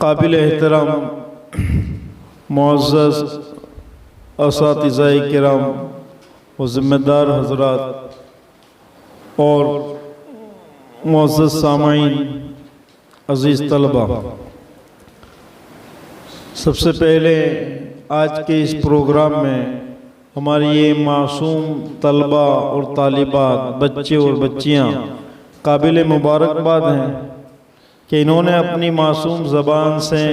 काबिल एहतराम मुअज़्ज़ज़ असातिज़ाए किराम व ज़िम्मेदार हज़रात और मुअज़्ज़ज़ सामाईन, अज़ीज़ तलबा, सबसे पहले आज के इस प्रोग्राम में हमारी ये मासूम तलबा और तालिबात, बच्चे और बच्चियाँ काबिल मुबारकबाद हैं कि इन्होंने अपनी मासूम ज़बान से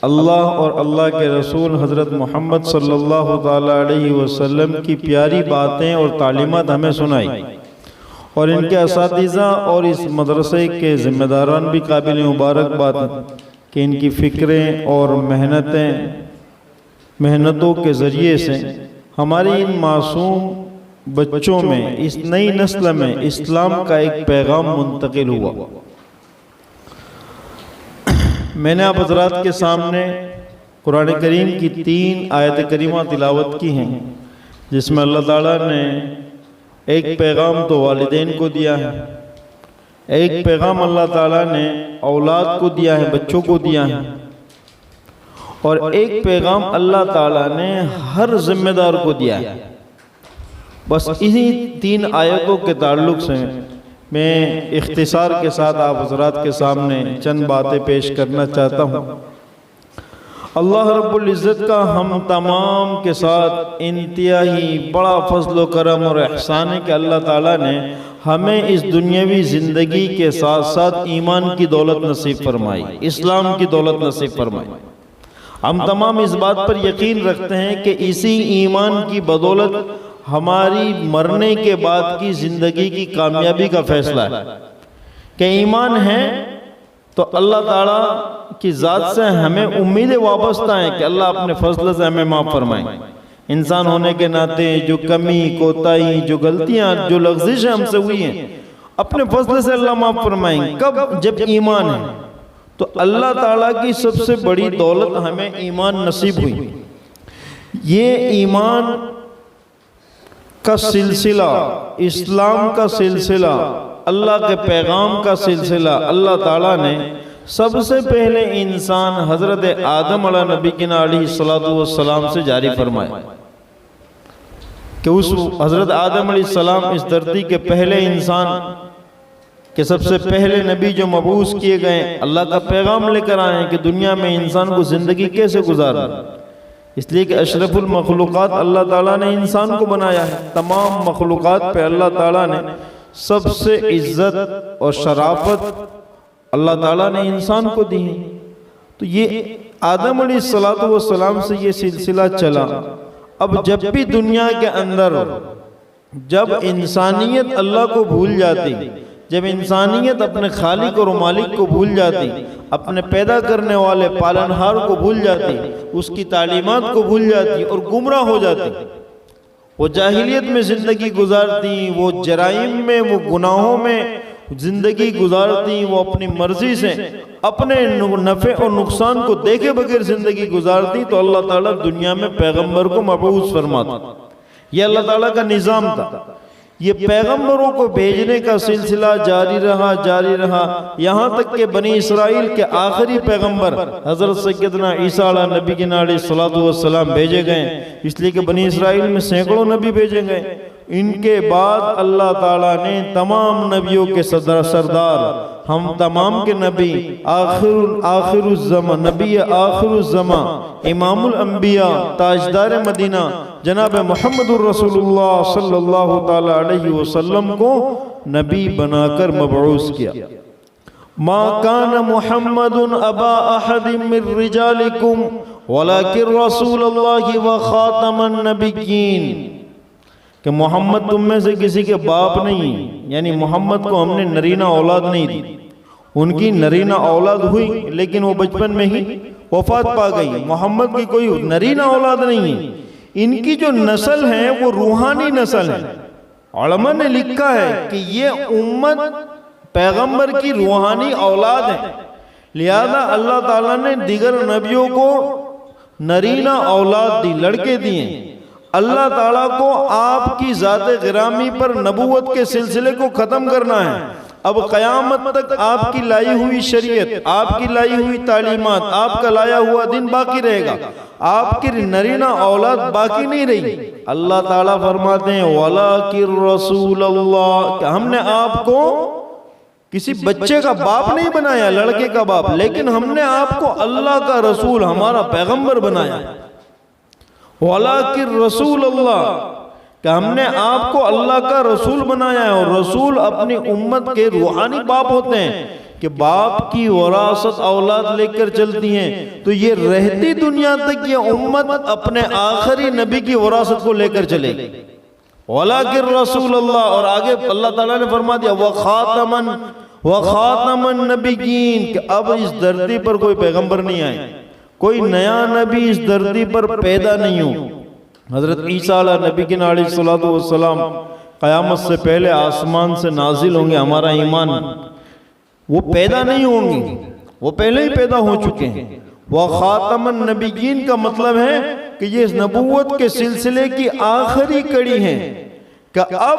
अल्लाह और अल्लाह के रसूल हज़रत मोहम्मद सल्लल्लाहु ताला अलैहि वसल्लम की प्यारी बातें और तालीमात हमें सुनाई और इनके असातिज़ा और इस मदरसे के ज़िम्मेदारान भी काबिल मुबारकबाद हैं कि इनकी फ़िक्रें और मेहनतों के ज़रिए से हमारी इन मासूम बच्चों में, इस नई नस्ल में इस्लाम का एक पैगाम मुंतकिल हुआ। मैंने आप हज़रात के सामने कुरान करीम की 3 आयत करीमा तिलावत की हैं, जिसमें अल्लाह ताला ने एक पैगाम तो वालिदैन को दिया है, एक पैगाम अल्लाह ताला ने औलाद को दिया है, बच्चों को दिया है, और एक पैगाम अल्लाह ताला ने हर जिम्मेदार को दिया है। बस इन्हीं 3 आयतों के ताल्लुक़ से मैं इख्तिसार के साथ आप हज़रात के सामने चंद बातें पेश करना चाहता हूँ। अल्लाह रब्बुल इज़्ज़त का हम तमाम के साथ इंतहाई बड़ा फ़ज़्ल व करम और एहसान है कि अल्लाह ताला ने हमें इस दुनियावी ज़िंदगी के साथ साथ ईमान की दौलत नसीब फरमाई, इस्लाम की दौलत नसीब फरमाई। हम तमाम इस बात पर यकीन रखते हैं कि इसी ईमान की बदौलत हमारी मरने के बाद की ज़िंदगी की कामयाबी का फैसला है कि ईमान है तो अल्लाह ताला की ज़ात से हमें उम्मीदें वाबस्ता हैं कि अल्लाह अपने फजल से हमें माफ़ फरमाए। इंसान होने के नाते जो कमी, कोताही, जो गलतियाँ, जो लग़ज़िशें हमसे हुई हैं, अपने फजल से अल्लाह माफ़ फरमाएंगे। कब? जब ईमान है। तो अल्लाह ताला की सबसे बड़ी दौलत हमें ईमान नसीब हुई। ये ईमान का सिलसिला, इस्लाम का सिलसिला, अल्लाह के पैगाम का सिलसिला अल्लाह ताला ने सबसे पहले इंसान हज़रत आदम अलैहिस्सलाम से जारी फरमाया कि उस हज़रत आदम अलैहिस्सलाम इस धरती के पहले इंसान के सबसे पहले नबी जो मबूस किए गए, अल्लाह का पैगाम लेकर आए कि दुनिया में इंसान को ज़िंदगी कैसे गुजारना। इसलिए कि अशरफुल मखलूक़ात अल्लाह ताला ने इंसान को बनाया है। तमाम मखलूक़ात पे अल्लाह ताला ने सबसे इज़्ज़त और शराफत अल्लाह ताला ने इंसान को दी है। तो ये आदम अलैहिस्सलाम से ये सिलसिला चला। अब जब भी दुनिया के अंदर जब इंसानियत अल्लाह को भूल जाती, जब इंसानियत अपने खालिक और मालिक को भूल जाती, अपने पैदा करने वाले पालनहार को भूल जाती, उसकी तालीमात को भूल जाती और गुमराह हो जाती, वो जाहिलियत में ज़िंदगी गुजारती, वो जराइम में, वो गुनाहों में ज़िंदगी गुजारती, वो अपनी मर्ज़ी से अपने नफ़े और नुकसान को देखे बगैर ज़िंदगी गुजारती, तो अल्लाह ताला दुनिया में पैगम्बर को मबऊस फरमाता। ये अल्लाह ताला का निज़ाम था। ये पैगम्बरों को भेजने का सिलसिला जारी रहा यहाँ तक कि बनी इसराइल के आखिरी पैगम्बर हज़रत सैयदना ईसा अलैहिस्सलाम भेजे गए। इसलिए कि बनी इसराइल में सैकड़ों नबी भेजे गए, इनके बाद अल्लाह ताला ने तमाम नबियों के सरदार, हम तमाम के नबी, आखिरुज़्ज़मा नबी आखिरुज़्ज़मा, इमामुल अंबिया, ताजदार मदीना जनाब मोहम्मदुर रसूलुल्लाह सल्लल्लाहु ताला अलैहि वसल्लम को नबी बनाकर मबऊस किया। मा कान मुहम्मदुन अबा अहदिम मिन रिजालिकुम वलाकिन रसूलुल्लाहि व खातमन नबिय्यीन, कि मोहम्मद तुम में से किसी के बाप नहीं, यानी मोहम्मद को हमने नरीना औलाद नहीं दी। उनकी नरीना औलाद हुई लेकिन वो बचपन में ही वफात पा गई। मोहम्मद की कोई नरीना औलाद नहीं है। इनकी जो नस्ल है वो रूहानी नस्ल है। उलमा ने लिखा है कि ये उम्मत पैगंबर की रूहानी औलाद है, लिहाजा अल्लाह ताला ने दीगर नबियों को नरीना औलाद दी, लड़के दिए। अल्लाह ताला को आपकी ज़ात गिरामी पर नबूवत के सिलसिले को ख़त्म करना है। अब क़यामत तक आपकी लाई हुई शरीयत, आपकी लाई हुई तालीमात, आपका लाया हुआ दिन बाकी रहेगा, आपकी नरीना औलाद बाकी नहीं रही। अल्लाह ताला फरमाते हैं वलाकिर रसूलल्लाह, हमने आपको किसी बच्चे का बाप नहीं बनाया, लड़के का बाप, लेकिन हमने आपको अल्लाह का रसूल, हमारा पैगंबर बनाया। वलाकिर रसूलल्लाह, कि हमने आपको अल्लाह का रसूल बनाया है। और रसूल अपनी उम्मत के रूहानी बाप होते हैं कि बाप की वरासत औलाद लेकर चलती हैं, तो ये रहती दुनिया तक ये उम्मत अपने आखिरी नबी की वरासत को लेकर चलेगी। वलाकिर रसूलल्लाह, और आगे अल्लाह ताला ने फरमा दिया व खातमन नबिय्यीन, कि अब इस धरती पर कोई पैगंबर नहीं आए, कोई नया नबी इस धरती पर पैदा नहीं हो। हजरत ईसा अलैहिस्सलातु वस्सलाम क़यामत से पहले आसमान से नाजिल होंगे, हमारा ईमान, वो पैदा नहीं होंगे, वो पहले ही पैदा हो चुके हैं। वह खातमन नबिय्यीन का मतलब है कि ये नबूवत के सिलसिले की आखिरी कड़ी है कि अब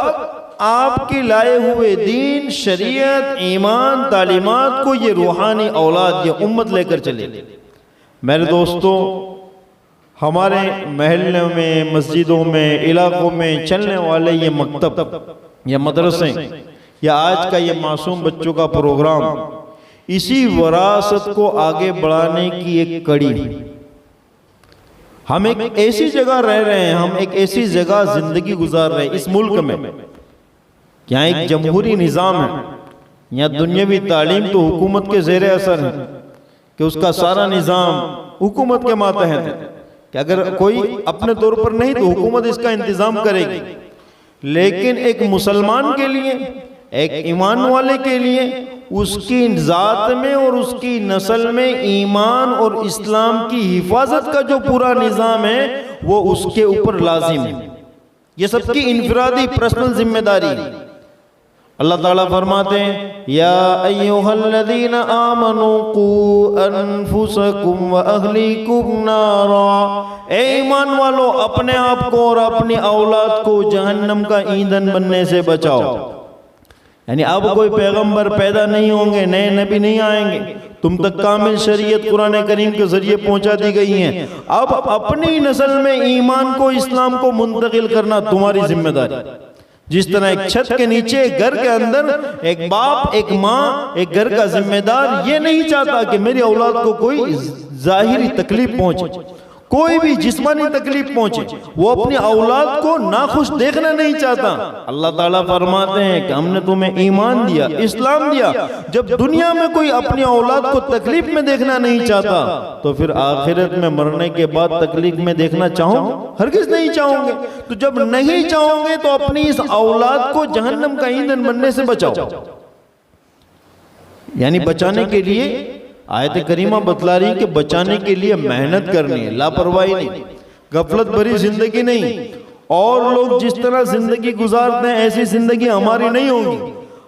आपकी लाए हुए दीन, शरीयत, ईमान, तालीमात को ये रूहानी औलाद, ये उम्मत लेकर चले। मेरे दोस्तों, हमारे महल्ले में, मस्जिदों में, इलाकों में चलने वाले ये मकतब या मदरसे या आज का ये मासूम बच्चों का प्रोग्राम, इसी विरासत को आगे बढ़ाने की एक कड़ी है। हम एक ऐसी जगह रह रहे हैं, हम एक ऐसी जगह जिंदगी गुजार रहे हैं इस मुल्क में, यहाँ एक जमहूरी निज़ाम है, यहाँ दुनियावी तालीम तो हुकूमत के ज़ेरे असर है कि उसका सारा निज़ाम हुकूमत के मातहत है कि अगर कोई अपने तौर पर नहीं तो हुकूमत इसका इंतज़ाम करेगी। लेकिन एक मुसलमान के लिए, एक ईमान वाले के लिए, उसकी ज़ात में और उसकी नस्ल में ईमान और इस्लाम की हिफाजत का जो पूरा निज़ाम है वो उसके ऊपर लाजिम है। ये सबकी इनफरादी पर्सनल जिम्मेदारी है। अल्लाह ताला फरमाते हैं या अय्युहल्लज़ीना आमनू कू अनफुसकुम व अहलीकुम नारा, ए ईमान वालो, अपने आप को और अपनी औलाद को जहन्नम का ईंधन बनने से बचाओ। यानी अब कोई पैगंबर पैदा नहीं होंगे, नए नबी नहीं आएंगे, तुम तक कामिल शरीयत कुरान करीम के जरिए पहुंचा दी गई है। अब अपनी नस्ल में ईमान को, इस्लाम को मुंतकिल करना तुम्हारी जिम्मेदारी। जिस तरह एक छत के नीचे, घर के अंदर एक बाप, एक माँ, एक घर का जिम्मेदार ये नहीं चाहता कि मेरी औलाद को कोई जाहिरी तकलीफ पहुंचे, कोई भी जिस्मानी तकलीफ पहुंचे, वो अपनी औलाद को नाखुश देखना नहीं चाहता। अल्लाह ताला फरमाते हैं कि हमने तुम्हें ईमान दिया, इस्लाम दिया, जब दुनिया में कोई अपनी औलाद को तकलीफ में देखना नहीं चाहता तो फिर आखिरत में मरने के बाद तकलीफ में देखना चाहोगे? हरगिज़ नहीं चाहोगे। तो जब नहीं चाहोगे तो अपनी इस औलाद को जहन्नम का ईंधन बनने से बचाओ। यानी बचाने के लिए आयत करीमा बतला रही कि बचाने के लिए मेहनत करनी है, लापरवाही नहीं, गफलत भरी जिंदगी नहीं। और लोग जिस तरह जिंदगी गुजारते हैं ऐसी जिंदगी हमारी नहीं होगी।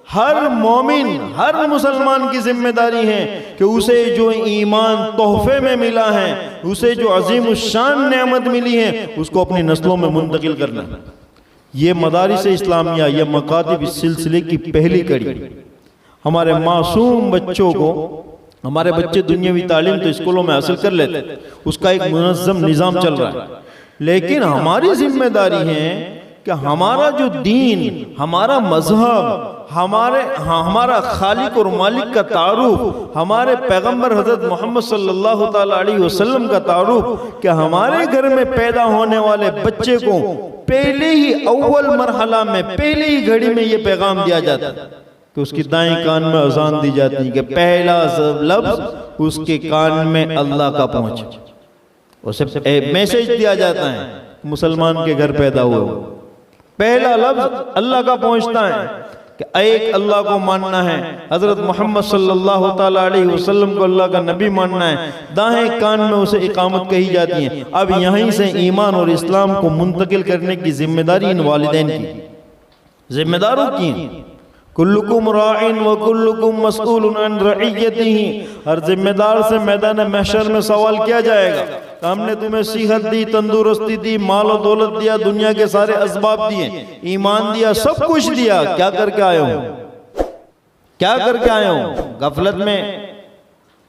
हर मोमिन, हर मुसलमान की जिम्मेदारी है कि उसे जो ईमान तोहफे में मिला है, उसे जो अजीम शान नेमत मिली है, उसको अपनी नस्लों में मुंतकिल करना। ये मदारिस इस्लामिया, ये मकातिब इस सिलसिले की पहली कड़ी। हमारे मासूम बच्चों को, हमारे बच्चे दुनियावी तालीम तो स्कूलों में हासिल कर लेते, उसका एक मुनज़्ज़म निज़ाम चल रहा है, लेकिन हमारी जिम्मेदारी है कि हमारा जो दीन, हमारा मजहब, हमारा खालिक और मालिक का तारुफ, हमारे पैगंबर हजरत मोहम्मद सल्लल्लाहु ताला अलैहि वसल्लम का तारुफ, कि हमारे घर में पैदा होने वाले बच्चे को पहले ही अव्वल मरहला में, पहले ही घड़ी में ये पैगाम दिया जाता है कि उसकी दाएं कान में अजान दी जाती है कि पहला लफ्ज उसके कान में अल्लाह का पहुंचे, उसे मैसेज दिया जाता है मुसलमान के घर पैदा हुए, पहला लफ्ज अल्लाह का पहुंचता है कि एक अल्लाह को मानना है, हजरत मोहम्मद सल्लल्लाहु ताला अलैहि वसल्लम को अल्लाह का नबी मानना है, दाएं कान में उसे इकामत कही जाती है। अब यहीं से ईमान और इस्लाम को मुंतकिल करने की जिम्मेदारी इन वालिदैन की, जिम्मेदारों की है। कुल्लुकुम राइन व कुल्लुकुम मसऊलुन अन रइयतिही, हर जिम्मेदार से मैदान महशर में सवाल किया जाएगा। हमने तुम्हें सेहत दी, तंदुरुस्ती दी, माल और दौलत दिया, दुनिया के सारे असबाब दिए, ईमान दिया, सब कुछ दिया, क्या करके आए हो? क्या करके आए हो? गफलत में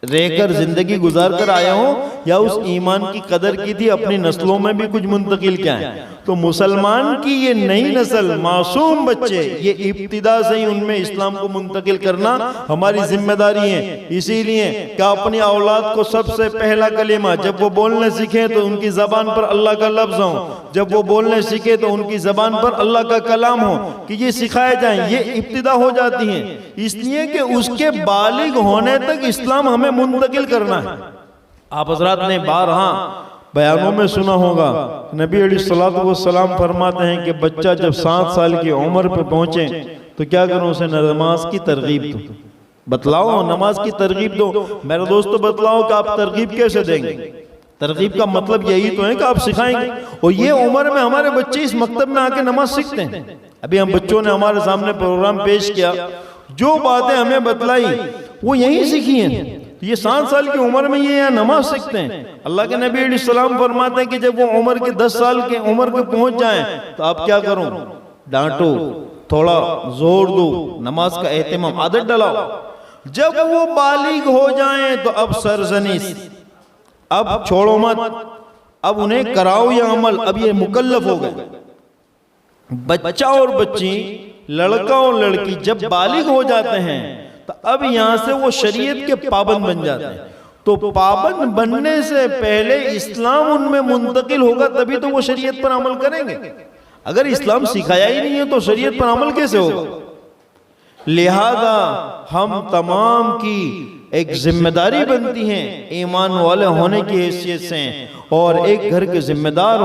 रहकर जिंदगी गुजार कर आए हो या उस ईमान की कदर की थी, अपनी नस्लों में भी कुछ मुंतकिल क्या है? तो मुसलमान की ये नई नस्ल, मासूम बच्चे, ये इब्तिदा से ही उनमें इस्लाम को मुंतकिल करना हमारी जिम्मेदारी है। इसीलिए क्या अपनी औलाद को सबसे पहला कलीमा जब वो बोलने सीखे तो उनकी जबान पर अल्लाह का लफ्ज हो, जब वो बोलने सीखे तो उनकी जबान पर अल्लाह का कलाम हो, कि ये सिखाए जाए, ये इब्तिदा हो जाती है। इसलिए कि उसके बालिग होने तक इस्लाम हमें मुंतकिल करना है। आप हजरात ने बारहा बयानों में सुना होगा, नबी अलैहिस्सलातु वस्सलाम फरमाते हैं कि बच्चा जब 7 साल की उम्र पर पहुंचे तो क्या करो, उसे नमाज की तरगीब दो। बतलाओ, नमाज की तरगीब दो। मेरे दोस्तों बतलाओ कि आप तरगीब कैसे देंगे? तरगीब का मतलब यही तो है कि आप सिखाएंगे। और ये उम्र में हमारे बच्चे इस मकतब में आके नमाज सीखते हैं। अभी हम बच्चों ने हमारे सामने प्रोग्राम पेश किया, जो बातें हमें बतलाई वो यही सीखी हैं। ये 7 साल की उम्र में ये यहाँ नमाज सीखते हैं। अल्लाह के नबी अलैहिस्सलाम फरमाते हैं कि जब वो उम्र के 10 साल के उम्र के पहुंच जाएं तो आप क्या करो, डांटो, थोड़ा जोर दो, नमाज का एहतमाम, आदत डलाओ। जब वो बालिग हो जाएं तो अब सरजनीस, अब छोड़ो मत, अब उन्हें कराओ ये अमल, अब ये मुकल्लफ हो गए। बच्चा और बच्ची, लड़का और लड़की जब बालिग हो जाते हैं तो अब यहां से वो शरीयत के पाबंद बन जाते हैं। तो पाबंद बनने से पहले इस्लाम उनमें मुंतकिल होगा, तभी तो वो शरीयत पर अमल करेंगे। अगर इस्लाम सिखाया ही नहीं है तो शरीयत पर अमल कैसे होगा? लिहाजा हम तमाम की एक जिम्मेदारी बनती है ईमान वाले होने की हैसियत से और एक घर के जिम्मेदार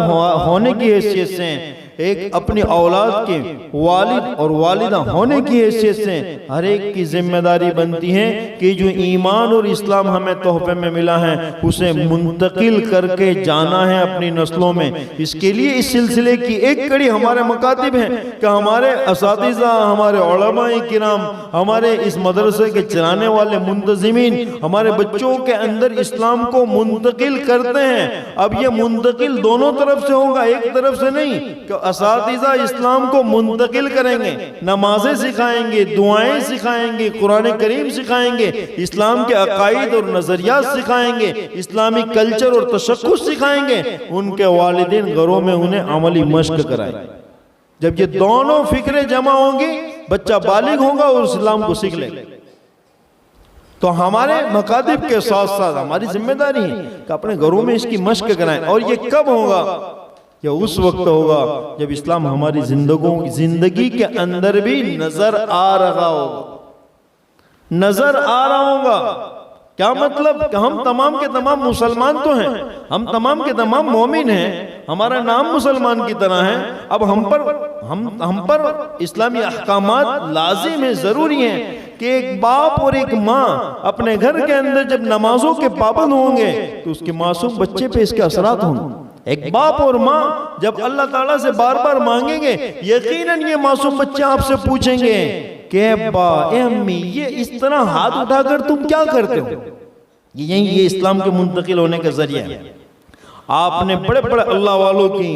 होने की हैसियत से, एक अपनी औलाद के वालिद और वालिदा होने की हैसियत से हर एक की जिम्मेदारी बनती है कि जो ईमान और इस्लाम हमें तोहफे में मिला है उसे मुंतकिल करके जाना है अपनी नस्लों में। इसके लिए इस सिलसिले की एक कड़ी हमारे मकातिब हैं कि हमारे असातिज़ा, हमारे उलमाए किराम, हमारे इस मदरसे के चलाने वाले मुंतजिमीन हमारे बच्चों के अंदर इस्लाम को मुंतकिल करते हैं। अब ये मुंतकिल दोनों तरफ से होगा, एक तरफ से नहीं कि असातिज़ा इस्लाम को मुंतकिल करेंगे, नमाजें सिखाएंगे, दुआएं सिखाएंगे, कुरान करीम सिखाएंगे, इस्लाम के अकाईद और नजरियात सिखाएंगे, इस्लामी कल्चर और तशक्कुस सिखाएंगे। उनके वालिदैन घरों में उन्हें अमली मश्क कराएंगे। जब ये दोनों फिक्रें जमा होंगी, बच्चा बालिग होगा और इस्लाम को सीख लेगा। तो हमारे मकातिब के साथ साथ हमारी जिम्मेदारी है कि अपने घरों में इसकी मश्क कराएं। और ये कब होगा? या उस वक्त होगा जब इस्लाम हमारी जिंदगी के अंदर भी नजर आ रहा होगा, नजर आ रहा होगा। क्या मतलब कि हम तमाम के तमाम मुसलमान तो हैं, हम तमाम के तमाम मोमिन हैं, हमारा नाम मुसलमान की तरह है। अब हम पर इस्लामी अहकामात लाजिम है, जरूरी है कि एक बाप और एक माँ अपने घर के अंदर जब नमाजों के पाबंद होंगे तो उसके मासूम बच्चे पे इसके असरात होंगे। एक बाप और माँ जब अल्लाह ताला से बार बार मांगेंगे, यकीनन ये मासूम बच्चे आपसे पूछेंगे कि अब्बा, ए अम्मी, ये इस तरह हाथ उठाकर तुम क्या करते हो? ये इस्लाम के मुंतकिल होने का जरिया है। आपने बड़े बड़े अल्लाह वालों की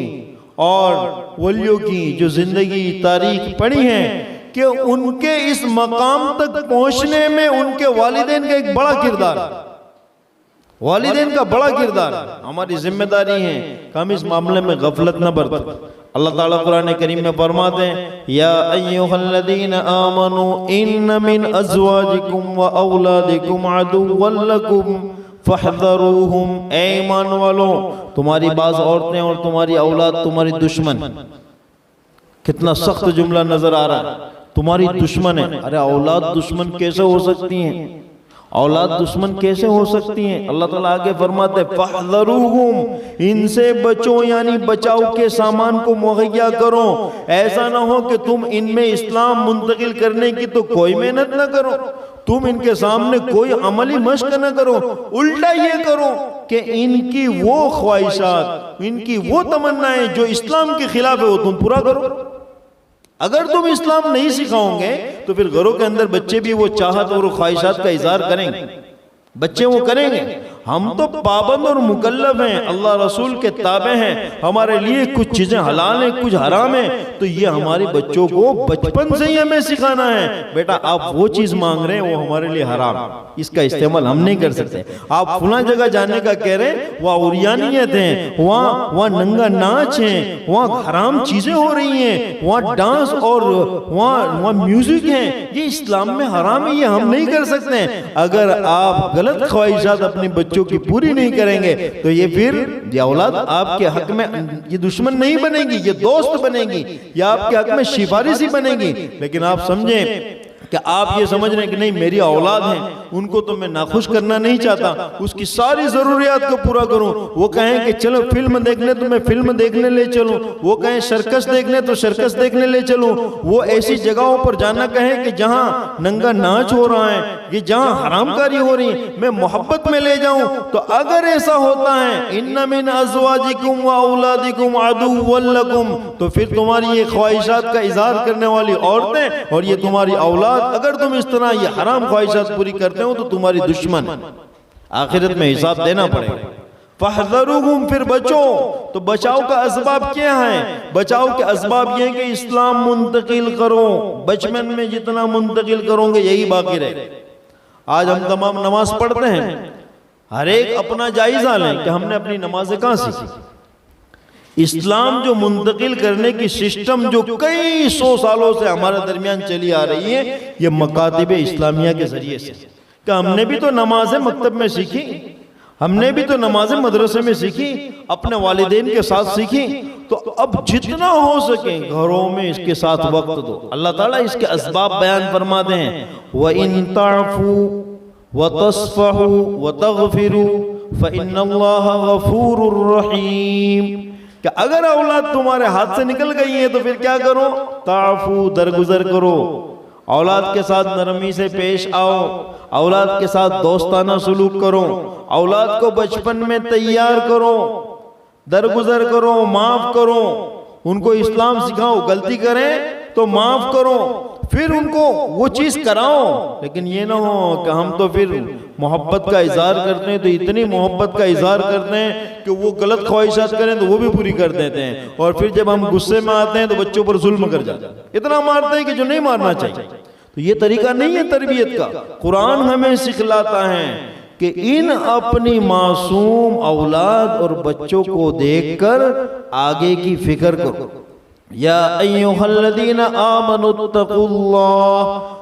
और वलियों की जो जिंदगी तारीख पढ़ी है कि उनके इस मकाम तक पहुंचने में उनके वालिदैन का एक बड़ा किरदार, वालिदैन का बड़ा किरदार। हमारी जिम्मेदारी है कि हम इस मामले में गफलत न बरतें। अल्लाह ताला कुरान करीम में फरमाते हैं, या अय्युहल्लज़ीना आमनू इन्न मिन अज़वाजिकुम व औलादिकुम अदुव्वन लकुम फहज़रूहुम। ऐ ईमान वालों, तुम्हारी बाज़ औरतें और तुम्हारी औलाद तुम्हारी दुश्मन। कितना सख्त जुमला नजर आ रहा है, तुम्हारी दुश्मन है। अरे औलाद दुश्मन कैसे हो सकती हैं? औलाद दुश्मन कैसे हो सकती हैं? अल्लाह ताला आगे फरमाते फहज़रूहुम, इनसे बचो, यानी बचाव के सामान को मुहैया करो। ऐसा ना हो कि तुम इनमें इस्लाम मुंतकिल करने की तो कोई मेहनत ना करो, तुम इनके सामने कोई अमली मश्क न करो, उल्टा ये करो कि इनकी वो ख्वाहिशात, इनकी वो तमन्नाएं जो इस्लाम के खिलाफ है वो तुम पूरा करो। अगर तुम इस्लाम नहीं सिखाओगे तो फिर घरों के अंदर बच्चे भी वो चाहत और ख्वाहिशात का इजहार करेंगे, बच्चे वो करेंगे। हम तो पाबंद और मुकल्लफ हैं, अल्लाह रसूल के ताबे हैं, हमारे लिए कुछ चीजें हलाल हैं, कुछ हराम हैं। तो ये हमारे बच्चों को बचपन से ही हमें सिखाना है, बेटा आप वो चीज मांग रहे हैं वो हमारे लिए हराम, इसका इस्तेमाल हम नहीं कर सकते। आप फुला जगह जाने का कह रहे हैं, वहाँ उरियानियत है, वहाँ नंगा नाच है, वहाँ हराम चीजें हो रही हैं, वहाँ डांस और वहाँ म्यूजिक है, ये इस्लाम में हराम है, ये हम नहीं कर सकते। अगर आप गलत ख्वाहिशात अपने बच्चों की पूरी नहीं करेंगे तो ये फिर ये औलाद आपके हक में ये दुश्मन नहीं बनेगी, ये दोस्त बनेगी, या आपके हक में सिफारिशी बनेगी। लेकिन आप समझें कि आप ये समझ रहे हैं कि नहीं मेरी औलाद है, उनको तो मैं नाखुश करना नहीं चाहता, उसकी सारी जरूरियात को पूरा करूं। वो कहें कि चलो फिल्म देखने तो मैं फिल्म देखने ले चलूं, वो कहें सर्कस देखने तो सर्कस देखने ले चलूं, वो ऐसी जगहों पर जाना कहें कि जहां नंगा नाच हो रहा है, ये जहां हरामकारी हो रही है, मैं मोहब्बत में ले जाऊं। तो अगर ऐसा होता है इन्ना मिन अज़वाजिकुम व औलादिकुम अदुव्वन लकुम, तो फिर तुम्हारी ये ख्वाहिशात का इजहार करने वाली औरतें और ये तुम्हारी औलाद, अगर तुम इस तरह ये हराम ख्वाहिशात पूरी करते हो तो तुम्हारी दुश्मन, आखिरत में हिसाब देना पड़ेगा। फहज़रूहुम, फिर बचो। तो बचाव का असबाब क्या है? बचाव के असबाब ये कि इस्लाम मुंतकिल करो, बचपन में जितना मुंतकिल करोगे यही बाकी रहे। आज हम तमाम नमाज पढ़ते हैं, हर एक अपना जायजा लें कि हमने अपनी नमाजें कहाँ सीखी। इस्लाम जो मुंतकिल करने की सिस्टम जो कई सौ सालों से हमारे दरमियान चली आ रही है, ये मकातिब इस्लामिया के जरिए से। कि हमने भी तो नमाजें मकतब में सीखी, हमने भी तो नमाजें मदरसे में सीखी, अपने वालिदैन के साथ सीखी। तो अब जितना हो सके घरों में इसके साथ वक्त दो। अल्लाह ताला इसके असबाब बयान फरमाते हैं, व इन ताफू व तस्फहू व तगफिरू फ़इन्नल्लाह गफूरुर रहीम। कि अगर औलाद तुम्हारे हाथ से निकल गई है तो फिर क्या करो? ताफू, दरगुजर करो, औलाद के साथ नरमी से पेश आओ, औलाद के साथ दोस्ताना सलूक करो, औलाद को बचपन में तैयार करो, दरगुजर करो, माफ करो, उनको इस्लाम सिखाओ, गलती करें तो माफ करो, फिर उनको वो चीज कराओ। लेकिन ये ना हो कि हम तो फिर मोहब्बत का इजहार करते हैं तो इतनी मोहब्बत का इजहार करते हैं कि वो गलत ख्वाहिशात करें तो वो भी पूरी कर देते हैं, और फिर जब हम गुस्से में आते हैं तो बच्चों पर जुल्म कर जाते हैं, इतना मारते हैं कि जो नहीं मारना चाहिए। तो ये तरीका नहीं है तरबियत का। कुरान हमें सिखलाता है कि इन अपनी मासूम औलाद और बच्चों को देखकर आगे की फिक्र करो। या अय्युहल्लज़ीना आमनुत्तकुल्लाह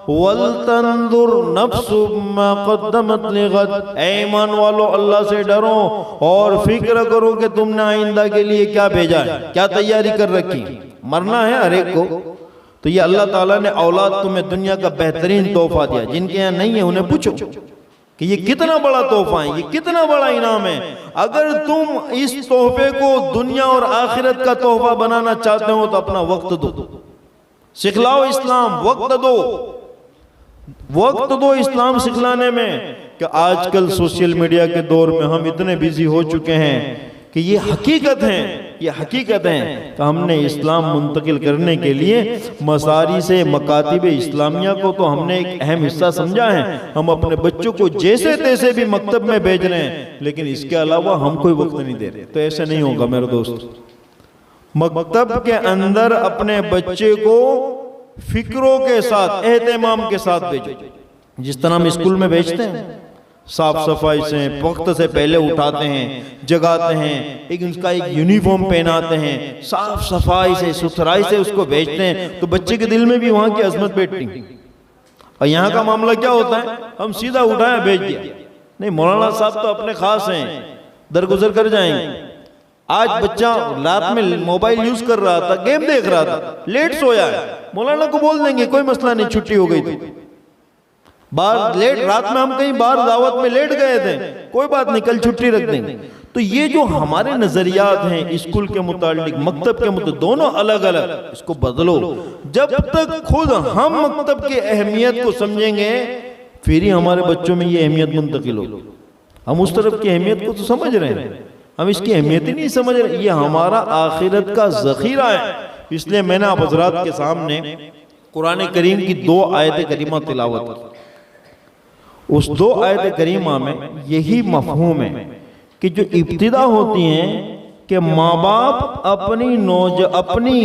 वलतंजुर नफ्सुम मा क़द्दमत लिगद। ऐ ईमान वालों, अल्लाह से डरो और फिक्र करो कि तुमने आइंदा के लिए क्या भेजा है, क्या तैयारी कर रखी। मरना है हर एक को, तो ये अल्लाह ताला ने औलाद तुम्हें दुनिया का बेहतरीन तोहफा दिया। जिनके यहाँ नहीं है उन्हें पूछो कि ये कितना बड़ा तोहफा है, ये कितना बड़ा इनाम है। अगर तुम इस तोहफे को दुनिया और आखिरत का तोहफा बनाना चाहते हो तो अपना वक्त दो, सिखलाओ इस्लाम, वक्त दो इस्लाम सिखलाने में। कि आजकल सोशल मीडिया के दौर में हम इतने बिजी हो चुके हैं कि ये हकीकत है कि हमने इस्लाम मुंतकिल करने के लिए मसारी से मकातिब इस्लामिया को तो हमने एक अहम हिस्सा समझा है। हम अपने बच्चों को जैसे तैसे भी मकतब में भेज रहे हैं, लेकिन इसके अलावा हम कोई वक्त नहीं दे रहे। तो ऐसे नहीं होगा मेरे दोस्त। मकतब के अंदर अपने बच्चे को फिक्रों के साथ, एहतमाम के साथ भेजो। जिस तरह हम स्कूल में भेजते हैं, साफ सफाई से वक्त से पहले उठाते हैं, जगाते हैं, एक उसका एक यूनिफॉर्म पहनाते हैं, साफ सफाई से सुथराई से उसको भेजते हैं, तो बच्चे के दिल में भी वहाँ की अजमत बैठती। और यहाँ का मामला क्या होता है, हम सीधा उठाया भेज दिया। नहीं, मौलाना साहब तो अपने खास हैं, दरगुजर कर जाएंगे। आज बच्चा रात में मोबाइल यूज कर रहा था, गेम देख रहा था, लेट सोया है, मौलाना को बोल देंगे कोई मसला नहीं, छुट्टी हो गई थी। बाहर लेट, रात में हम कहीं बाहर दावत में लेट गए थे, कोई बात नहीं, कल छुट्टी रख देंगे। तो ये जो हमारे नजरियात हैं स्कूल के मुतालिक, मकतब के मुतालिक, दोनों अलग अलग, इसको बदलो। जब तक खुद हम मकतब की अहमियत को समझेंगे फिर ही हमारे बच्चों में ये अहमियत मुंतकिल होगी। हम उस तरफ की अहमियत को तो समझ रहे हैं, हम इसकी अहमियत ही नहीं समझ रहे। ये हमारा आखिरत का जखीरा है। इसलिए मैंने आप हजरात के सामने कुरान करीम की 2 आयत करीमा तिलावत की। उस 2 आयत करीमा में यही मफहूम है कि जो इब्तिदा होती हैं कि माँ बाप अपनी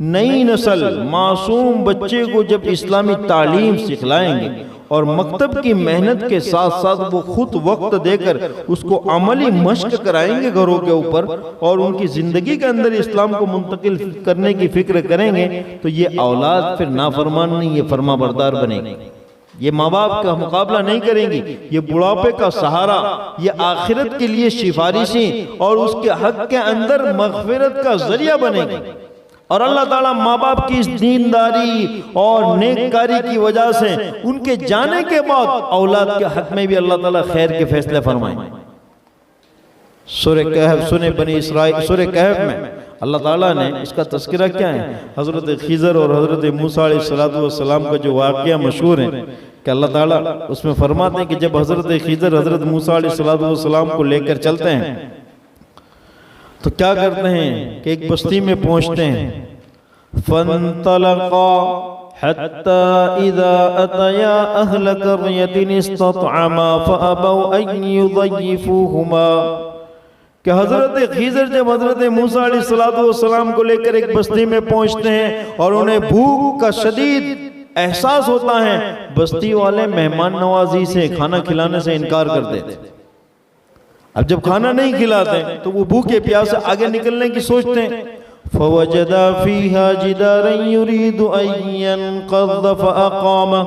नई नस्ल मासूम बच्चे को जब इस्लामी तालीम सिखलाएंगे और मकतब की मेहनत के साथ साथ वो खुद वक्त देकर उसको अमली मश्क कराएंगे घरों के ऊपर और उनकी जिंदगी के अंदर इस्लाम को मुंतकिल करने की फिक्र करेंगे, तो ये औलाद फिर नाफरमान नहीं, ये फरमाबरदार बनेगी। ये माँ बाप का मुकाबला नहीं करेंगी, ये बुढ़ापे का सहारा, ये आखिरत के लिए सिफारिशी और उसके हक के अंदर मगफिरत का जरिया बनेगी। और अल्लाह ताला माँ बाप की इस दीनदारी और नेककारी की वजह से उनके जाने के बाद औलाद के हक में भी अल्लाह ताला खैर के फैसले फरमाएं। सूरह कहफ सुने बनी इसराइल, सूरह कहफ में अल्लाह ताला ने इसका तस्करा क्या है, हजरत खिजर और हजरत मूसा अलैहिस्सलाम का जो वाक़या मशहूर है कि अल्लाह ताला उसमें फरमाते हैं कि जब हजरत खिजर हजरत मूसा अलैहिस्सलाम को लेकर चलते हैं तो क्या करते हैं कि एक बस्ती में पहुंचते हैं। फंतलका हत्ता इज़ा अतया अहल क़रयतिन इस्ततअमा फअबौ अन युज़य्यिफूहुमा, कि हजरत खिज़र जब हजरत मूसा अलैहिस्सलाम को लेकर एक बस्ती में पहुंचते हैं और उन्हें भूख का शदीद एहसास होता है, बस्ती वाले मेहमान नवाजी से, खाना खिलाने से इनकार कर देते। अब जब खाना नहीं खिलाते तो वो भूखे प्यासे आगे निकलने की सोचते हैं। फवजदा फीहा जिदारन युरीदु अन यनक़ज़ फ़अक़ामा,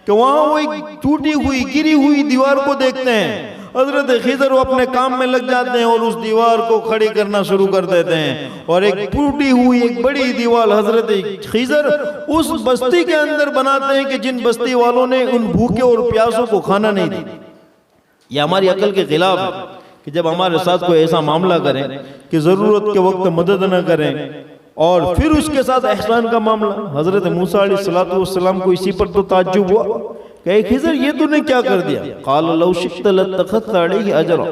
कि वहाँ वो एक टूटी हुई गिरी हुई दीवार को देखते हैं। हजरत खिज़र वो अपने काम में लग जाते हैं और उस दीवार को खड़ी करना शुरू कर देते हैं। और एक टूटी हुई एक बड़ी दीवार हजरत खिज़र उस बस्ती के अंदर बनाते हैं कि जिन बस्ती वालों ने उन भूखे और प्यासों को खाना नहीं दिया। यह हमारी अकल के खिलाफ है कि जब हमारे साथ कोई ऐसा मामला करें कि ज़रूरत के वक्त मदद न करें और फिर उसके साथ एहसान का मामला। हजरत मूसा अलैहिस्सलाम को इसी पर तो ताज्जुब हुआ कि खिज़र ये तूने क्या कर दिया। क़ाल लौ शि'त लत्तख़ज़्त अलैहि अजरा,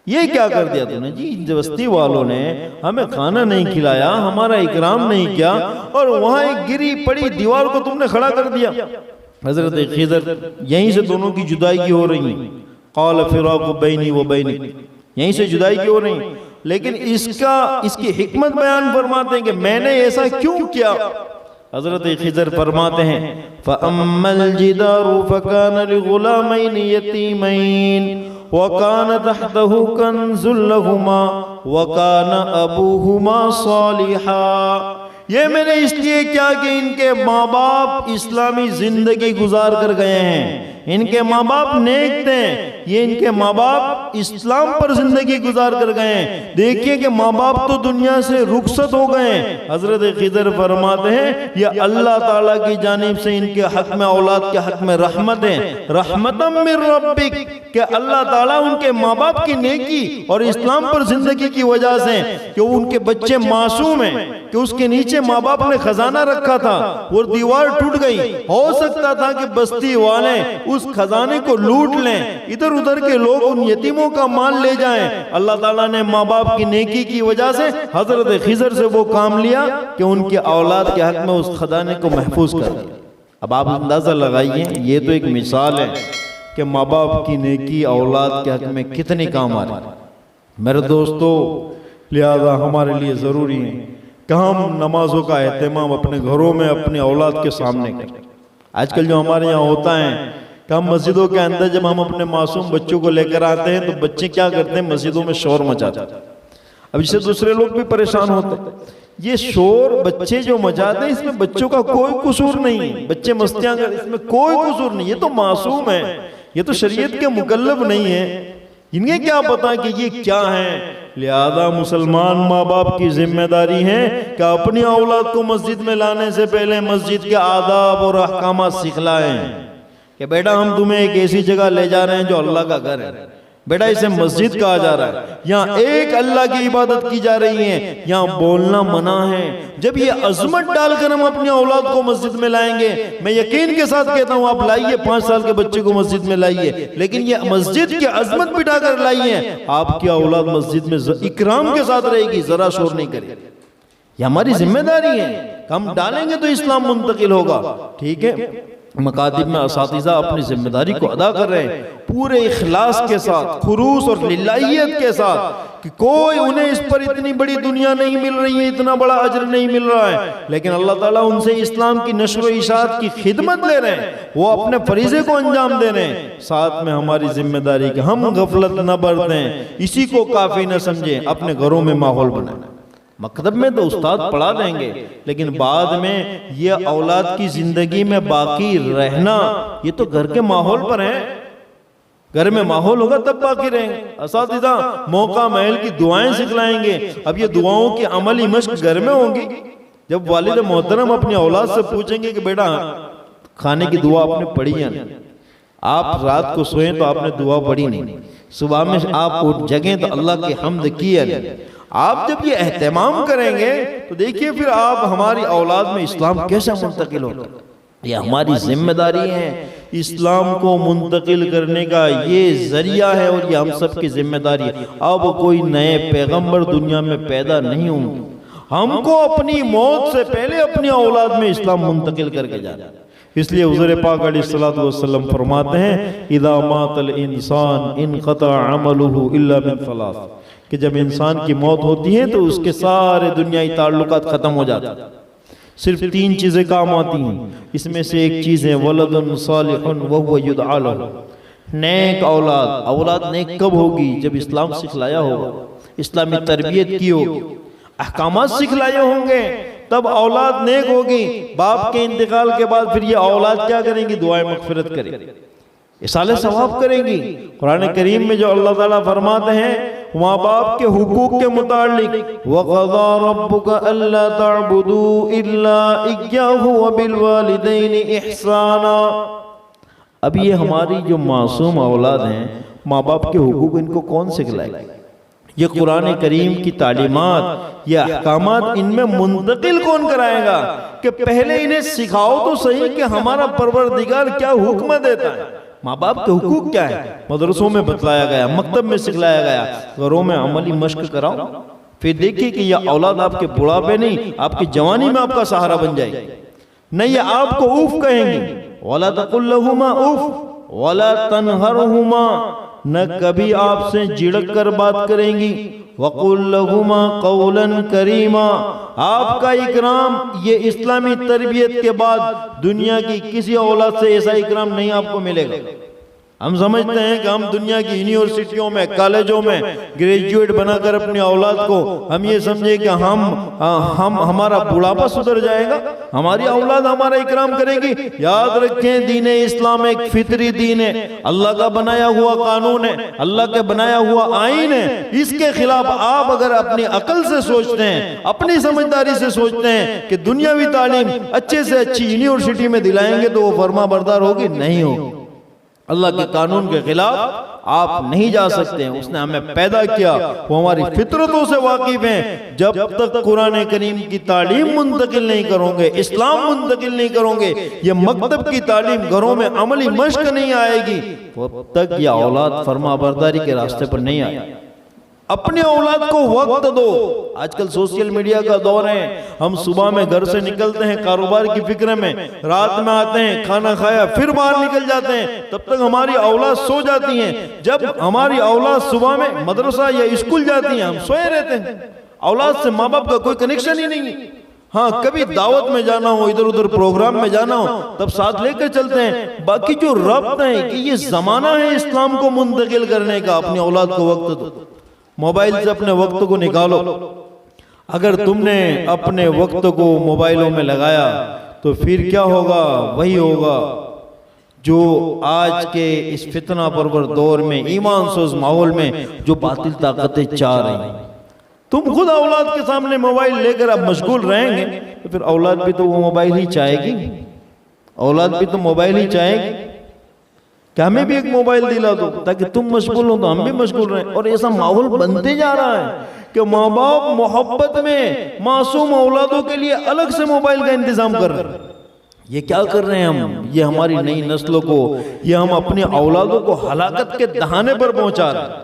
ये क्या कर दिया तूने जी, बस्ती वालों ने हमें खाना नहीं खिलाया, हमारा इकराम नहीं किया और वहाँ एक गिरी पड़ी दीवार को तुमने खड़ा कर दिया। हजरत खिज़र यहीं से दोनों की जुदाई की हो रही है। क़ाल फ़िराक़ु बैनी व बैनिक, यहीं से जुदाई की हो रही। लेकिन इसकी हिकमत बयान फरमाते हैं कि मैंने ऐसा क्यों किया। हजरत खिज़र फरमाते हैं फ़अम्मल जिदारु फ़कान लिग़ुलामैनि यतीमैन व कान तहतहु कंज़ुल लहुमा व कान अबूहुमा सालिहा। ये मैंने इसलिए किया कि इनके माँ बाप इस्लामी जिंदगी गुजार कर गए हैं, इनके माँ बाप नेक थे, ये इनके माँ बाप इस्लाम पर जिंदगी गुजार कर गए हैं। देखिए कि माँ बाप तो दुनिया से रुखसत हो गए हैं। हजरत खिज़र फरमाते हैं यह अल्लाह ताला की जानिब से इनके हक में, औलाद के हक में रहमत है, रहमतम मिर रब्बिक, कि अल्लाह ताला उनके माँ बाप की नेकी और इस्लाम पर जिंदगी की वजह से कि उनके बच्चे मासूम हैं, कि उसके नीचे माँ बाप ने खजाना रखा था, वो दीवार टूट गई। हो सकता था कि बस्ती वाले उस खजाने को लूट लें, इधर उधर के लोग उन यतीमों का माल ले जाएं। अल्लाह ताला ने माँ बाप की नेकी की वजह से हजरत खिज़र से वो काम लिया कि उनके औलाद के हक में उस खजाने को महफूज कर दिया। अब आप अंदाजा लगाइए, ये तो एक मिसाल है कि माँ बाप की नेकी औलाद के हक में कितनी काम आ रही है। मेरे दोस्तों, लिहाजा हमारे लिए ज़रूरी है कि हम नमाजों का एहतमाम अपने घरों में अपने औलाद के सामने करें। आजकल जो हमारे यहाँ होता है कि हम मस्जिदों के अंदर जब हम अपने मासूम बच्चों को लेकर आते हैं तो बच्चे क्या करते हैं, मस्जिदों में शोर मचाते हैं। अब इससे दूसरे लोग भी परेशान होते हैं। ये शोर बच्चे जो मचाते हैं इसमें बच्चों का कोई कसूर नहीं है, बच्चे मस्तियां कर, इसमें कोई कसूर नहीं, ये तो मासूम है, ये तो शरीयत के मुकल्लफ नहीं है, इन्हें क्या पता कि ये क्या है। लिहाजा मुसलमान माँ बाप की जिम्मेदारी है कि अपनी औलाद को मस्जिद में लाने से पहले मस्जिद के आदाब और अहकाम सिखलाएं कि बेटा हम तुम्हें एक ऐसी जगह ले जा रहे हैं जो अल्लाह का घर है, बेटा इसे मस्जिद कहा जा रहा है, यहाँ एक अल्लाह की इबादत की जा रही है, यहाँ बोलना मना है। जब ये अजमत डालकर हम अपनी औलाद को मस्जिद में लाएंगे, मैं यकीन के साथ कहता हूँ, आप लाइए 5 साल के बच्चे को मस्जिद में लाइए, लेकिन ये मस्जिद की अजमत बिठाकर लाइए, आपकी औलाद मस्जिद में इकराम के साथ रहेगी, जरा शोर नहीं करेगी। ये हमारी जिम्मेदारी है, हम डालेंगे तो इस्लाम मुंतकिल होगा। ठीक है, मकातिब में असातिज़ा अपनी जिम्मेदारी को अदा कर रहे हैं पूरे इखलास के साथ, खुलूस और लिल्लाहियत के साथ, कि कोई उन्हें इस पर इतनी बड़ी दुनिया नहीं मिल रही है, इतना बड़ा अजर नहीं मिल रहा है, लेकिन अल्लाह ताला उनसे इस्लाम की नश्र इशाअत की खिदमत ले रहे हैं, वो अपने फरीजे को अंजाम दे रहे हैं। साथ में हमारी जिम्मेदारी कि हम गफलत न बरतें, इसी को काफी न समझें, अपने घरों में माहौल बनाएं। मकतब में तो उस्ताद पढ़ा देंगे, लेकिन बाद में ये औलाद की जिंदगी में बाकी रहना ये तो घर के माहौल पर है। घर में माहौल होगा तब बाकी रहेंगे। असातिज़ा मौका महल की दुआएं सिखलाएंगे। अब ये दुआओं की अमली मश्क घर में होंगी। जब वालिद मोहतरम अपनी औलाद से पूछेंगे कि बेटा खाने की दुआ आपने पढ़ी है ना, आप रात को सोए तो आपने दुआ पढ़ी नहीं, सुबह में आप उठ जगें तो अल्लाह की हम्द की है। आप जब ये एहतमाम करेंगे तो देखिए फिर आप हमारी औलाद में इस्लाम कैसे मुंतकिल होगा। ये हमारी जिम्मेदारी है, इस्लाम को मुंतकिल करने का ये जरिया है और ये हम सब की जिम्मेदारी है। अब कोई नए पैगंबर दुनिया में पैदा नहीं होंगे, हमको अपनी मौत से पहले अपनी औलाद में इस्लाम मुंतकिल करके जाना। इसलिए हुज़ूर पाक अलैहिस्सलातु वस्सलाम फरमाते हैं, इदा मातल इंसान इनक़ता अमलुहु इल्ला मिन सलास, कि जब इंसान की मौत होती है तो उसके सारे दुनियाई ताल्लुकात खत्म हो जाते हैं। सिर्फ 3 चीजें काम आती हैं, इसमें से एक चीज है वलदुन सालिहुन वहुव युदआ लहु, नेक औलाद। औलाद नेक कब होगी? जब इस्लाम सिखलाया होगा, इस्लामी तरबियत की होगी, अहकामात सिखलाए होंगे, तब औलाद नेक होगी। बाप के इंतकाल के बाद फिर ये औलाद क्या करेंगी? दुआए मग़फ़िरत करेंगी, इसाले सवाब करेंगी। कुरान करीम में जो अल्लाह ताला फरमाते हैं माँ बाप के हुकूक के मुतालिक, वक़ज़ा रब्बुका अल्ला तअबुदू इल्ला इय्याहु व बिल वालिदैनि इहसाना। अब ये हमारी जो मासूम औलाद हैं, माँ बाप के हुकूक इनको कौन सिखलाएगा? ये कुरान करीम की तालीमात, ये अहकामात इनमें मुंतकिल कौन कराएगा? कि पहले इन्हें सिखाओ तो सही कि हमारा परवरदिगार क्या हुक्म देता है, माँ बाप के हुकूक क्या है। मदरसों में बतलाया गया, मकतब में सिखलाया गया, घरों में अमली मश्क कराओ। फिर देखिए कि यह औलाद आपके बुढ़ापे नहीं, आपकी जवानी में आपका सहारा बन जाएगी। नहीं ये आपको उफ कहेंगी, वला तकुल लहुमा उफ वला तनहरहुमा, न कभी आपसे झिड़क कर बात करेंगी। वकुल लहुमा कौलन करीमा, आपका इकराम ये इस्लामी तरबियत के बाद दुनिया की किसी औलाद से ऐसा इकराम नहीं आपको मिलेगा। हम समझते हैं कि हम दुनिया की यूनिवर्सिटियों में, कॉलेजों में ग्रेजुएट बनाकर अपनी औलाद को हम ये समझे कि हम हमारा बुढ़ापा सुधर जाएगा, हमारी औलाद हमारा इकराम करेगी। याद रखें, दीन इस्लाम एक फितरी दीन है, अल्लाह का बनाया हुआ कानून है, अल्लाह के बनाया हुआ आईन है। इसके खिलाफ आप अगर अपनी अकल से सोचते हैं, अपनी समझदारी से सोचते हैं कि दुनियावी तालीम अच्छे से अच्छी यूनिवर्सिटी में दिलाएंगे तो वो फर्मा बरदार होगी, नहीं होगी। अल्लाह के कानून के खिलाफ आप नहीं जा सकते हैं। उसने हमें पैदा किया, वो हमारी फितरतों से वाकिफ हैं। जब तक कुरान करीम की तालीम मुंतकिल नहीं करोगे, इस्लाम मुंतकिल नहीं करोगे, ये मकतब की तालीम घरों में अमली मश्क नहीं आएगी, तब तक ये औलाद फर्मा बरदारी के रास्ते पर नहीं आएगी। अपने औलाद को वक्त दो। आजकल सोशल मीडिया का दौर है, हम सुबह में घर से निकलते हैं कारोबार की फिक्र में, रात में आते हैं, खाना खाया फिर बाहर निकल जाते हैं, तब तक हमारी औलाद सो जाती हैं। जब हमारी औलाद सुबह में मदरसा या स्कूल जाती है, हम सोए रहते हैं। औलाद से माँ बाप का कोई कनेक्शन ही नहीं। हाँ, कभी दावत में जाना हो, इधर उधर प्रोग्राम में जाना हो, तब साथ लेकर चलते हैं। बाकी जो रब्त है कि ये जमाना है इस्लाम को मुंतकिल करने का, अपनी औलाद को वक्त दो, मोबाइल से अपने वक्त को निकालो। अगर तुमने अपने वक्त को मोबाइलों में लगाया तो फिर क्या होगा? वही होगा जो आज के इस फितना परवर दौर में, ईमान सोज माहौल में जो बातिल ताकतें चाह रही हैं। तुम खुद औलाद के सामने मोबाइल लेकर अब मशगूल रहेंगे तो फिर औलाद भी तो वो मोबाइल ही चाहेगी, औलाद भी तो मोबाइल ही चाहेगी कि हमें भी एक मोबाइल दिला दो ताकि तुम मशगूल हो तो हम भी मशगूल रहें। और ऐसा माहौल बनते जा रहा है कि माँ बाप मोहब्बत में मासूम औलादों के लिए अलग से मोबाइल का इंतजाम कर रहे हैं। ये क्या कर रहे हैं हम? ये हमारी नई नस्लों को, ये हम अपने औलादों को हलाकत के दहाने पर पहुंचा रहे हैं।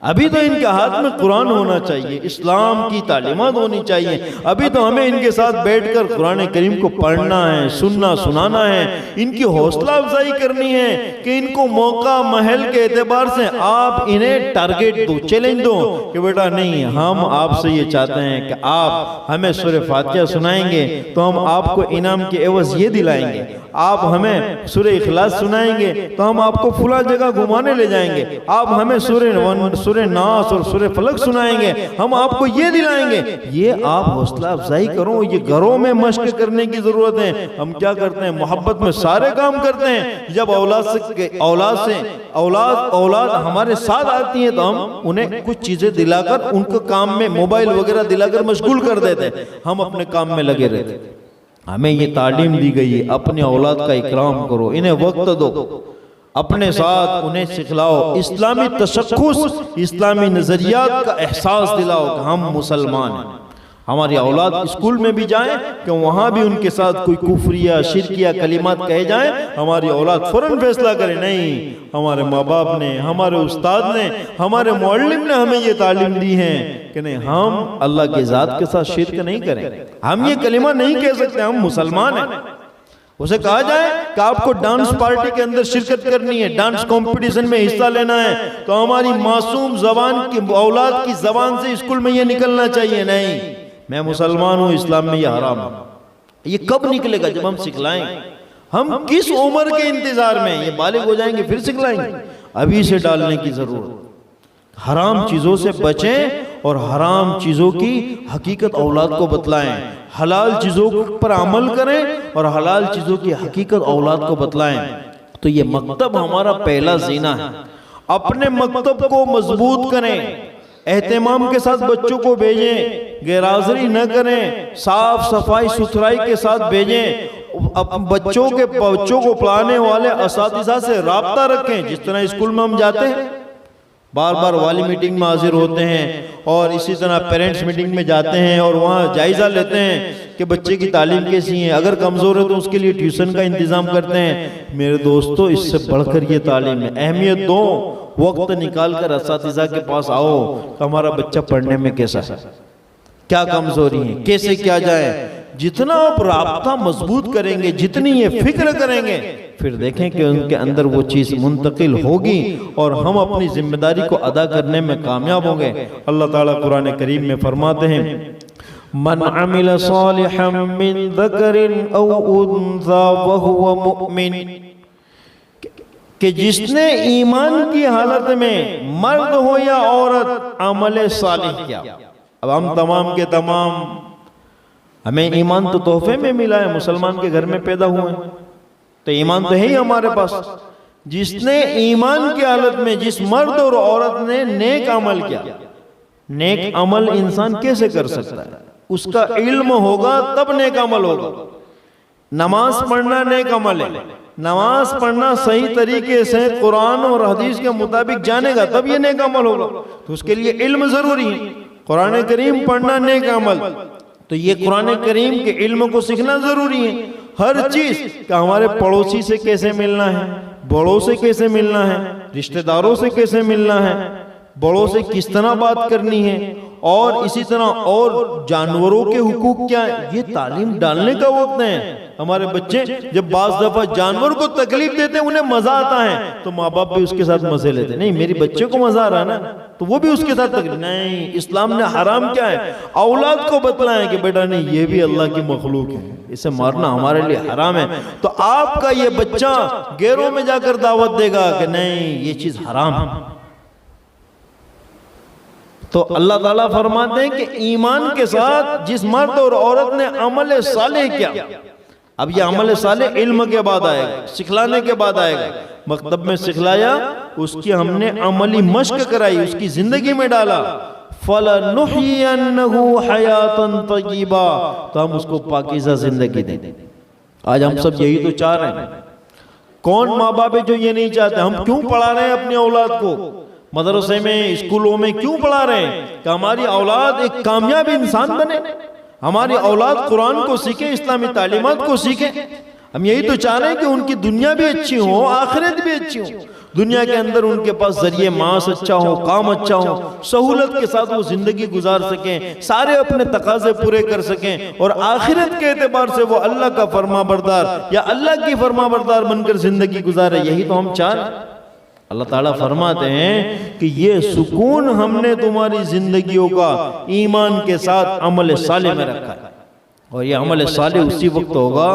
अभी तो इनके हाथ में कुरान होना चाहिए, इस्लाम की तालीमात होनी चाहिए। अभी तो हमें इनके साथ बैठकर कुरान करीम को पढ़ना है, सुनना सुनाना है, इनकी हौसला अफजाई करनी है कि इनको मौका महल के एतबार से आप इन्हें टारगेट दो, चैलेंज दो कि बेटा नहीं, हम आपसे ये चाहते हैं कि आप हमें सूरह फातिहा सुनाएंगे तो हम आपको इनाम के एवज ये दिलाएंगे, आप हमें सूरह इखलास सुनाएंगे तो हम आपको फुला जगह घुमाने ले जाएंगे, आप हमें सूरह नास और सूरह फलक सुनाएंगे, हम आपको ये दिलाएंगे। ये आप हौसला अफजाई करो, ये घरों में मश्क करने की जरूरत है। हम क्या करते हैं? मोहब्बत में सारे काम करते हैं। जब औलाद हमारे साथ आती है तो हम उन्हें कुछ चीजें दिलाकर उनको काम में, मोबाइल वगैरह दिलाकर मशगूल कर देते हैं, हम अपने काम में लगे रहते। हमें ये तालीम दी गई है, अपने औलाद का इकराम करो, इन्हें वक्त दो, अपने साथ उन्हें सिखलाओ, इस्लामी तशख्खुस, इस्लामी नजरियात का एहसास दिलाओ कि हम मुसलमान हैं। हमारी औलाद स्कूल में भी जाएं कि वहां भी उनके साथ कोई कुफरिया शिरकिया कलिमात कहे जाएं, हमारी औलाद फौरन फैसला करे, नहीं, हमारे माँ बाप ने, हमारे उस्ताद ने, हमारे मुअल्लिम ने हमें ये तालीम दी है कि नहीं, हम अल्लाह की जात के साथ शिरक नहीं करें, हम ये कलिमा नहीं कह सकते, हम मुसलमान हैं। उसे कहा जाए कि आपको डांस पार्टी के अंदर शिरकत करनी है, डांस कंपटीशन में हिस्सा लेना है, तो हमारी मासूम जबान की, औलाद की जबान से स्कूल में ये निकलना चाहिए, नहीं, मैं मुसलमान हूँ, इस्लाम में ये हराम है। ये कब निकलेगा? जब हम सिखलाएंगे। हम किस उम्र के इंतजार में? ये बालिग हो जाएंगे फिर सिखलाएंगे? अभी से डालने की जरूरत। हराम चीजों से बचें और हराम चीजों की हकीकत औलाद को बतलाएं, हलाल चीजों पर अमल करें और हलाल चीजों की हकीकत औलाद को बतलाएं। तो ये मकतब हमारा पहला जीना है। अपने मकतब को मजबूत करें, एहतमाम के साथ बच्चों को भेजें, गैरहाजिरी न करें, साफ सफाई सुथराई के साथ भेजें। अब बच्चों को पढ़ाने वाले असातिज़ा से राब्ता रखें। जिस तरह स्कूल में हम जाते हैं, बार बार वाली मीटिंग में हाजिर होते हैं और इसी तरह पेरेंट्स मीटिंग में जाते हैं और वहाँ जायज़ा लेते हैं कि बच्चे की तालीम कैसी है, अगर कमज़ोर है तो उसके लिए ट्यूशन का इंतज़ाम करते हैं। मेरे दोस्तों, इससे बढ़कर ये तालीम है, अहमियत दो, वक्त निकाल कर असातिज़ा के पास आओ कि हमारा बच्चा पढ़ने में कैसा है, क्या कमज़ोरी है, कैसे किया जाए। जितना आप राब्ता मजबूत करेंगे, जितनी ये फिक्र करेंगे, फिर देखें कि उनके अंदर वो चीज़ मुंतकिल होगी और हम अपनी जिम्मेदारी को अदा करने में कामयाब होंगे। अल्लाह ताला कुरान करीम में फरमाते हैं, मन अमिल सालिहन मिन ज़करिन औ उन्सा वहुव मुमिन, कि जिसने ईमान की हालत में, मर्द हो या औरत, अमल सालिह किया। अब हम तमाम के तमाम, हमें ईमान तो तोहफे में मिला है, मुसलमान के घर में पैदा हुए हैं तो ईमान तो है ही हमारे पास। जिसने ईमान की हालत में, जिस मर्द और औरत ने नेक अमल किया, नेक अमल इंसान कैसे कर सकता है? उसका इल्म होगा तब नेक अमल होगा। नमाज पढ़ना नेक अमल है, नमाज पढ़ना सही तरीके से कुरान और हदीस के मुताबिक जानेगा तब ये नेक अमल होगा। तो उसके लिए इल्म जरूरी है, कुरान करीम पढ़ना नेक अमल, तो ये कुरान करीम के इल्म को सीखना जरूरी है। हर चीज का हमारे पड़ोसी से कैसे मिलना है, बड़ों से कैसे मिलना है, रिश्तेदारों से कैसे मिलना है, बड़ों से किस तरह बात करनी है और इसी तरह और जानवरों के हुकूक क्या है, ये तालीम डालने का वक्त है। हमारे बच्चे जब बाज दफा जानवर को तकलीफ देते हैं, उन्हें मजा आता है, तो माँ बाप भी उसके साथ मजे लेते, नहीं मेरे बच्चे को मजा आ रहा है ना, तो वो भी उसके साथ तकलीफ। नहीं, इस्लाम ने हराम क्या है, औलाद को बतलाएं कि बेटा नहीं ये भी अल्लाह की मखलूक है, इसे मारना हमारे लिए हराम है। तो आपका ये बच्चा गैरों में जाकर दावत देगा कि नहीं ये चीज हराम है। तो अल्लाह ताला फरमाते हैं कि ईमान के साथ जिस मर्द और औरत ने अमल सालेह किया, अब ये अमल सालेह इल्म के बाद आएगा, सिखलाने के बाद आएगा। मकतब में सिखलाया, उसकी हमने अमली मश्क कराई, उसकी जिंदगी में डाला, फलनुहयिन्नहु हयातन तय्यिबा, तो हम उसको पाकीज़ा जिंदगी दें। आज हम सब यही तो चाह रहे हैं। कौन माँ बाप है जो ये नहीं चाहते? हम क्यों पढ़ा रहे हैं अपनी औलाद को मदरसे में, स्कूलों में क्यों पढ़ा रहे हैं कि हमारी औलाद एक कामयाब इंसान बने, हमारी औलाद कुरान को सीखे, इस्लामी तालीमात को सीखे। हम यही तो चाह रहे हैं कि उनकी दुनिया भी अच्छी हो, आखिरत भी अच्छी हो, दुनिया के अंदर उनके पास जरिए मास अच्छा हो, काम अच्छा हो, सहूलत के साथ वो जिंदगी गुजार सकें, सारे अपने तकाजे पूरे कर सकें, और आखिरत के एतबार से वो अल्लाह का फरमाबरदार या अल्लाह की फरमाबरदार बनकर जिंदगी गुजारे। यही तो हम चाह रहे हैं। अल्लाह ताला फरमाते हैं कि ये सुकून हमने तुम्हारी जिंदगियों का ईमान के साथ अमल साले में रखा है। और ये अमल साले उसी वक्त होगा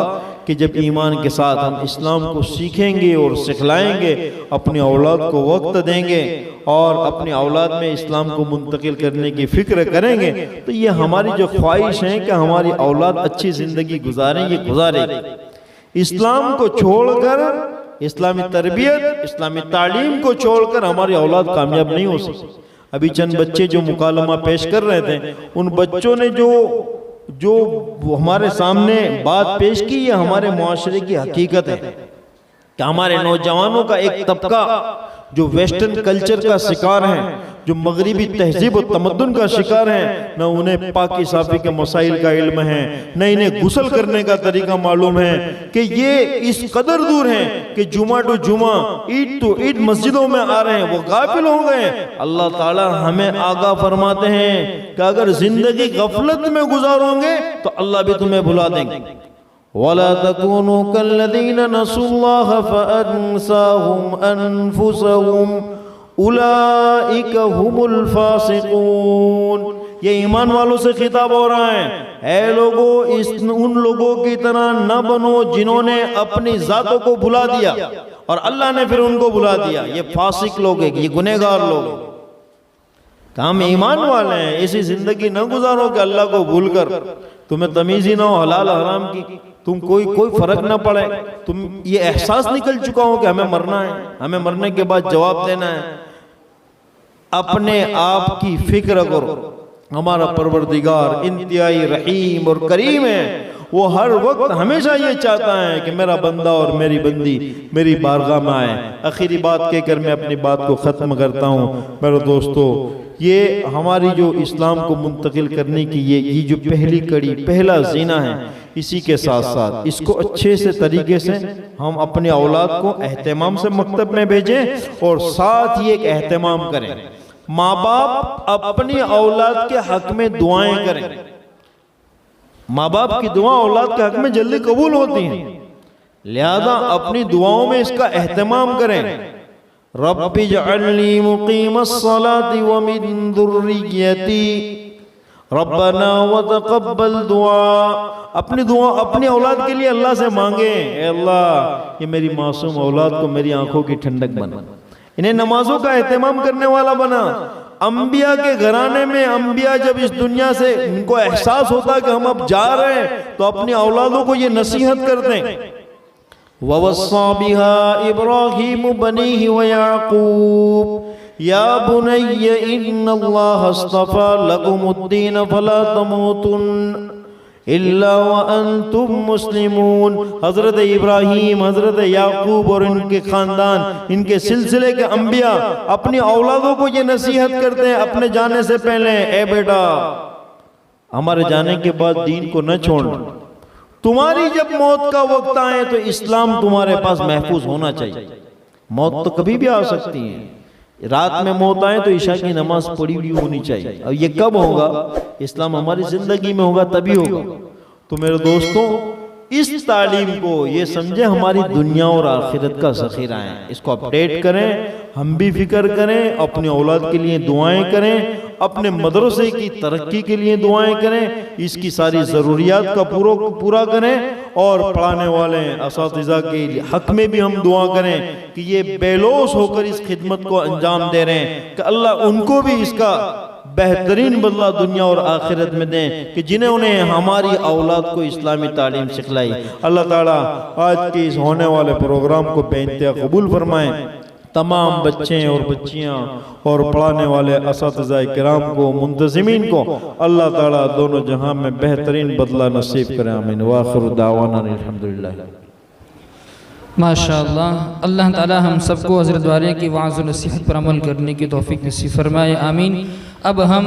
कि जब ईमान के साथ हम इस्लाम को सीखेंगे और सिखलाएंगे, अपनी औलाद को वक्त देंगे और अपनी औलाद में इस्लाम को मुंतकिल करने की फिक्र करेंगे, तो ये हमारी जो ख्वाहिश है कि हमारी औलाद अच्छी जिंदगी गुजारें, ये गुजारेगी। इस्लाम को छोड़कर, इस्लामी तरबियत, इस्लामी तालीम को छोड़कर हमारी औलाद कामयाब नहीं हो सकती। अभी चंद बच्चे जो मुकालमा पेश कर रहे थे, उन बच्चों ने जो हमारे सामने बात पेश की, ये हमारे मुआशरे की हकीकत है कि हमारे नौजवानों का एक तबका जो वेस्टर्न कल्चर का शिकार है, जो मगरिबी तहजीब और तमद्दुन का शिकार है, न उन्हें पाकी साफी के मसाइल का इल्म है, न इन्हें गुस्ल करने का तरीका मालूम है, कि ये इस कदर दूर हैं कि जुमा टू जुमा, ईद टू ईद मस्जिदों में आ रहे हैं, वो गाफिल हो गए। अल्लाह ताला हमें आगाह फरमाते हैं कि अगर जिंदगी गफलत में गुजारोगे तो अल्लाह भी तुम्हें भुला देंगे। वला तकूनु कल्लज़ीना नसुल्लाह फअन्साहुम अनफुसहुम उलाइका हुमुल फासिकून। ये ईमान वालों से खिताब हो रहा है, ऐ लोगों उन लोगों की तरह न बनो जिन्होंने अपनी जातों को भुला दिया और अल्लाह ने फिर उनको भुला दिया। ये फासिक लोग हैं, ये गुनहगार लोग हैं। हम ईमान वाले हैं, ऐसी जिंदगी न गुजारो कि अल्लाह को भूलकर तुम्हें तमीज ही ना हो हलाल हराम की, तुम कोई फर्क ना पड़े, तुम ये एहसास निकल चुका हो कि हमें मरना है, हमें मरने के बाद जवाब देना है। अपने आप की फिक्र करो। हमारा परवरदिगार इंतहाई रहीम और करीम है, वो हर वक्त हमेशा ये चाहता है कि मेरा बंदा और मेरी बंदी मेरी बारगाह में आए। आखिरी बात कहकर मैं अपनी बात को ख़त्म करता हूँ। मेरे दोस्तों, ये हमारी जो इस्लाम को मुंतकिल करने की ये जो पहली कड़ी, पहला ज़ीना है, इसी के साथ साथ इसको अच्छे से तरीके से हम अपनी औलाद को एहतमाम से मकतब में भेजें और साथ ही एक एहतमाम करें। माँ बाप अपनी औलाद के हक में दुआएं करें। माँ बाप की दुआ औलाद के हक में जल्दी कबूल होती हैं, लिहाजा अपनी दुआओं में इसका एहतमाम करें। रब्बि जअलनी मुकीमस्सलाति व मिन दुर्रियती रब्बना व तक़ब्बल दुआ। अपनी दुआ अपनी औलाद के लिए अल्लाह से मांगे, ए अल्लाह ये मेरी मासूम औलाद को मेरी आंखों की ठंडक बना, इन्हें नमाजों का एहतमाम करने वाला बना। अंबिया के घराने में अंबिया जब इस दुनिया से इनको एहसास होता है कि हम अब जा रहे हैं, तो अपनी औलादों को ये नसीहत करते हैं। ववस्सा बिहा इब्राहीम बनीहि व याकूब या बुनय्य इन्नल्लाह अस्तफा लकुमुद्दीन फला तमूतुन इल्ला व अंतुम मुस्लिमून। हजरत इब्राहीम, हजरत याकूब और इनके खानदान, इनके सिलसिले के अंबिया अपनी औलादों को ये नसीहत करते हैं अपने जाने से पहले, ए बेटा हमारे जाने के बाद दीन को न छोड़ना, तुम्हारी जब मौत का वक्त आए तो इस्लाम तुम्हारे पास महफूज होना चाहिए। मौत तो कभी भी आ सकती है, रात में मौत आए तो ईशा की नमाज पढ़ी हुई होनी चाहिए। अब ये कब होगा? इस्लाम हमारी ज़िंदगी में होगा तभी होगा। तो मेरे दोस्तों, इस तालीम को ये समझे हमारी दुनिया और आखिरत का ज़ख़ीरा है। इसको अपडेट करें, हम भी फिक्र करें, अपनी औलाद के लिए दुआएं करें, अपने मदरसे की तरक्की के लिए दुआएं करें, इसकी सारी ज़रूरियात का पूरा करें, और पढ़ाने वाले असातिज़ा के हक़ में भी हम दुआ करें कि ये बेलौस होकर इस खिदमत को अंजाम दे रहे हैं कि अल्लाह उनको भी इसका बेहतरीन बदला दुनिया और आखिरत में दें कि जिन्होंने हमारी औलाद को इस्लामी तालीम सिखलाई। अल्लाह ताला आज के इस होने वाले प्रोग्राम को बेइंतहा कबूल फरमाएं। तमाम बच्चे और बच्चियां और पढ़ाने वाले असातिज़ा किराम को, मुंतज़िमीन को अल्लाह ताला दोनों जहां में बेहतरीन बदला नसीब करें। आमीन। व आखिरु दावाना अल्हम्दुलिल्लाह। माशाअल्लाह। अल्लाह ताला हम सबको हज़रत वाले की वाज़ और नसीहत पर अमल करने की तौफ़ीक़ नसीब फरमाए। आमीन। अब हम